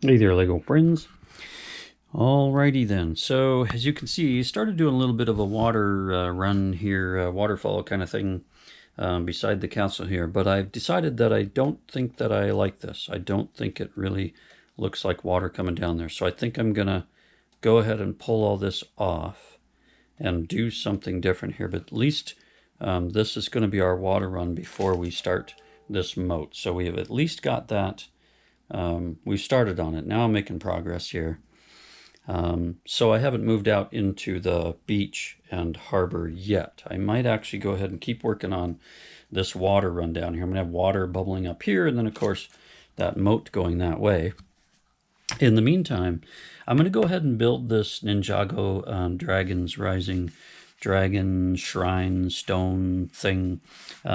Hey there, Lego friends. Alrighty then. So as you can see, started doing a little bit of a water run here, waterfall kind of thing beside the castle here. But I've decided that I don't think that I like this. I don't think it really looks like water coming down there. So I think I'm gonna go ahead and pull all this off and do something different here. But at least this is going to be our water run before we start this moat. So we have at least got that. We've started on it. Now I'm making progress here. So I haven't moved out into the beach and harbor yet. I might actually go ahead and keep working on this water run down here. I'm going to have water bubbling up here, and then of course that moat going that way. In the meantime, I'm going to go ahead and build this Ninjago Dragon's Rising Dragon Shrine Stone thing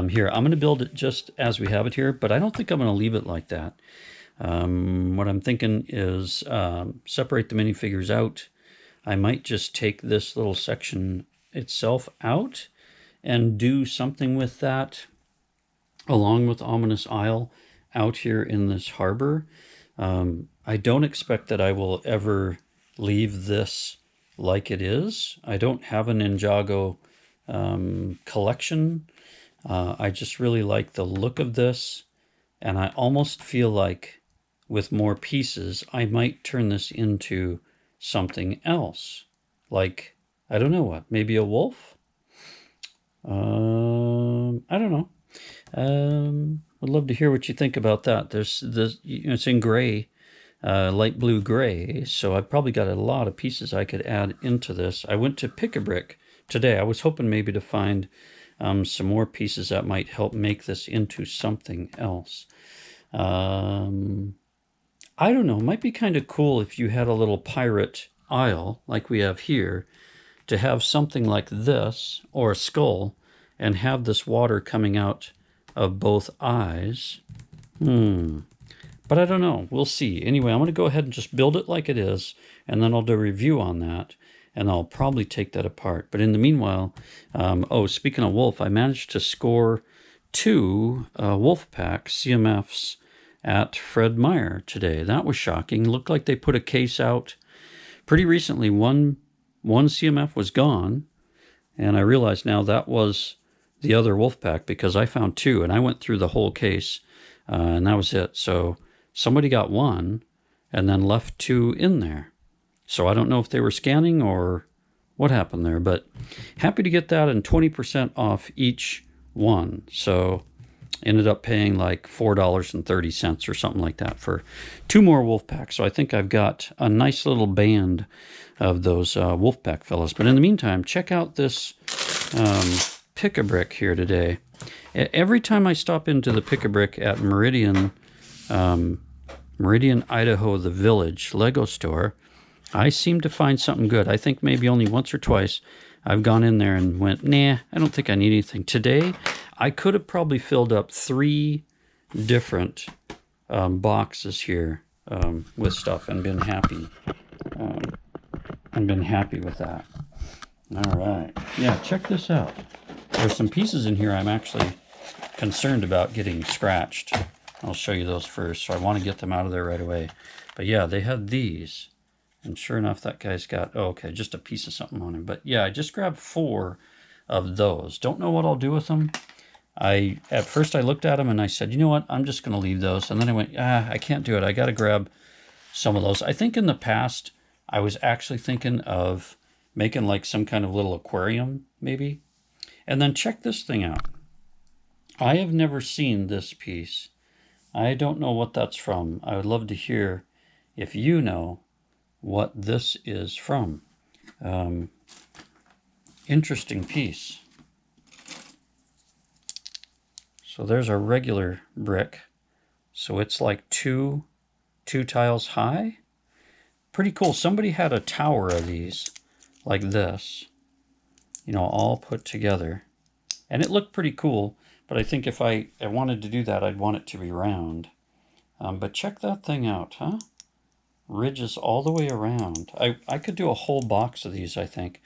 here. I'm going to build it just as we have it here, but I don't think I'm going to leave it like that. What I'm thinking is separate the minifigures out. I might just take this little section itself out and do something with that along with Ominous Isle out here in this harbor. I don't expect that I will ever leave this like it is. I don't have a Ninjago collection. I just really like the look of this, and I almost feel like with more pieces, I might turn this into something else. Like, I don't know what, maybe a wolf? I don't know. I'd love to hear what you think about that. There's this, it's in gray, light blue gray, so I've probably got a lot of pieces I could add into this. I went to Pick-a-Brick today. I was hoping maybe to find some more pieces that might help make this into something else. I don't know, it might be kind of cool if you had a little pirate isle like we have here, to have something like this or a skull and have this water coming out of both eyes. But I don't know, we'll see. Anyway, I'm going to go ahead and just build it like it is, and then I'll do a review on that, and I'll probably take that apart. But in the meanwhile, oh, speaking of wolf, I managed to score 2 wolf pack CMFs at Fred Meyer today. That was shocking. Looked like they put a case out pretty recently. One CMF was gone, and I realize now that was the other wolf pack because I found 2, and I went through the whole case, and that was it. So somebody got 1 and then left 2 in there. So I don't know if they were scanning or what happened there, but happy to get that, and 20% off each one. So ended up paying like $4.30 or something like that for 2 more wolf packs. So I think I've got a nice little band of those wolf pack fellas. But in the meantime, check out this Pick-a-Brick here today. Every time I stop into the Pick-a-Brick at Meridian, Idaho, the Village Lego store, I seem to find something good. I think maybe only once or twice I've gone in there and went, nah, I don't think I need anything. Today, I could have probably filled up 3 different boxes here with stuff and been happy. With that. All right. Yeah, check this out. There's some pieces in here I'm actually concerned about getting scratched. I'll show you those first, so I want to get them out of there right away. But yeah, they had these. And sure enough, that guy's got, oh, okay, just a piece of something on him. But yeah, I just grabbed 4 of those. Don't know what I'll do with them. At first I looked at them and I said, you know what, I'm just going to leave those. And then I went, I can't do it. I got to grab some of those. I think in the past, I was actually thinking of making like some kind of little aquarium, maybe. And then check this thing out. I have never seen this piece. I don't know what that's from. I would love to hear if you know what this is from. Interesting piece. So there's a regular brick. So it's like two tiles high. Pretty cool. Somebody had a tower of these like this, you know, all put together. And it looked pretty cool, but I think if I wanted to do that, I'd want it to be round. But check that thing out, huh? Ridges all the way around. I could do a whole box of these, I think.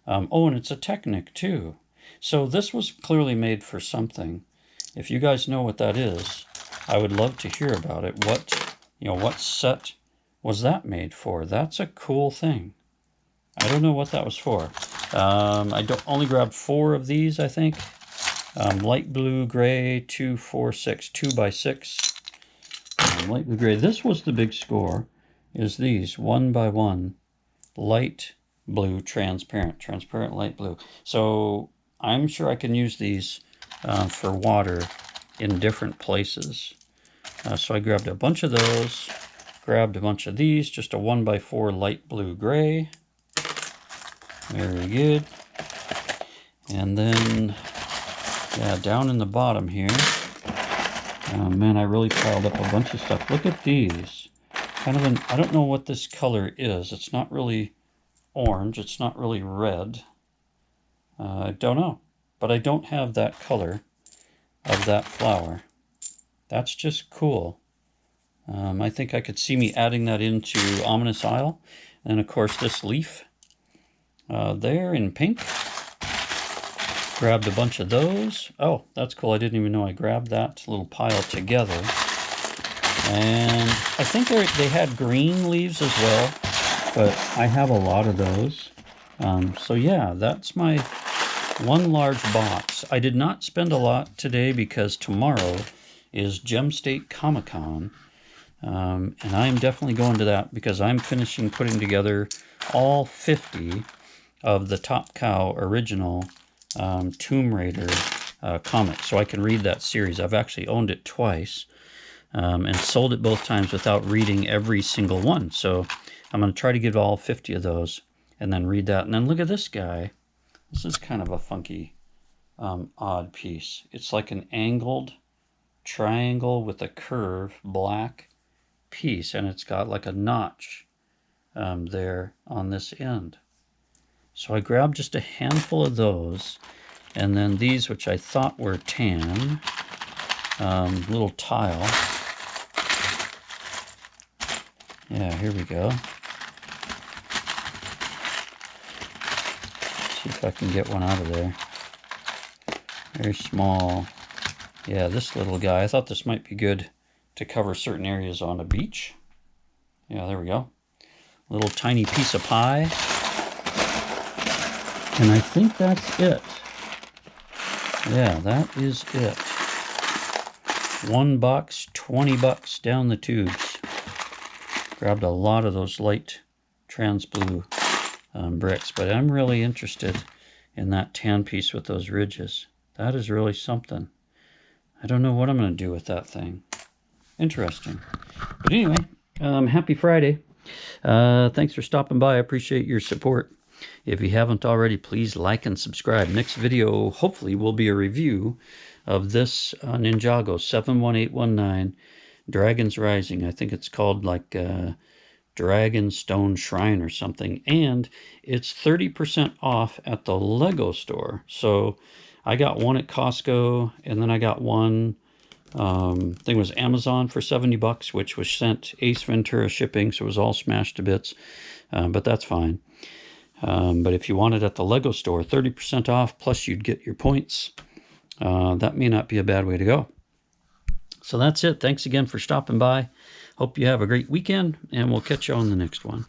Oh, and it's a Technic too. So this was clearly made for something. If you guys know what that is, I would love to hear about it. What set was that made for? That's a cool thing. I don't know what that was for. I only grabbed 4 of these, I think. Light blue, gray, 2, 4, 6, 2 by 6. Light blue, gray. This was the big score, is these, 1 by 1. Light blue, transparent light blue. So I'm sure I can use these for water in different places. So I grabbed a bunch of those, grabbed a bunch of these, just a 1 by 4 light blue, gray. Very good. And then, yeah, down in the bottom here, man, I really piled up a bunch of stuff. Look at these. Kind of an, I don't know what this color is. It's not really orange. It's not really red. I don't know. But I don't have that color of that flower. That's just cool. I think I could see me adding that into Ominous Isle. And of course this leaf there in pink. Grabbed a bunch of those. Oh, that's cool. I didn't even know I grabbed that little pile together. And I think they had green leaves as well, but I have a lot of those. So yeah, that's my one large box. I did not spend a lot today because tomorrow is Gem State Comic-Con. And I'm definitely going to that because I'm finishing putting together all 50 of the Top Cow original Tomb Raider comics, so I can read that series. I've actually owned it twice and sold it both times without reading every single one. So I'm going to try to get all 50 of those and then read that. And then look at this guy. This is kind of a funky, odd piece. It's like an angled triangle with a curve, black piece, and it's got like a notch there on this end. So I grabbed just a handful of those, and then these, which I thought were tan, little tile. Yeah, here we go. See if I can get one out of there. Very small. Yeah, this little guy. I thought this might be good to cover certain areas on a beach. Yeah, there we go. Little tiny piece of pie. And I think that's it. Yeah, that is it. $1, 20 bucks down the tubes. Grabbed a lot of those light trans blue bricks, but I'm really interested in that tan piece with those ridges. That is really something. I don't know what I'm going to do with that thing. Interesting. But anyway, happy Friday. Thanks for stopping by. I appreciate your support. If you haven't already, please like and subscribe. Next video, hopefully, will be a review of this Ninjago 71819 Dragon's Rising. I think it's called like Dragonstone Shrine or something. And it's 30% off at the Lego store. So I got one at Costco, and then I got one, I think it was Amazon for 70 bucks, which was sent Ace Ventura shipping, so it was all smashed to bits. But that's fine. But if you want it at the Lego store, 30% off, plus you'd get your points. That may not be a bad way to go. So that's it. Thanks again for stopping by. Hope you have a great weekend, and we'll catch you on the next one.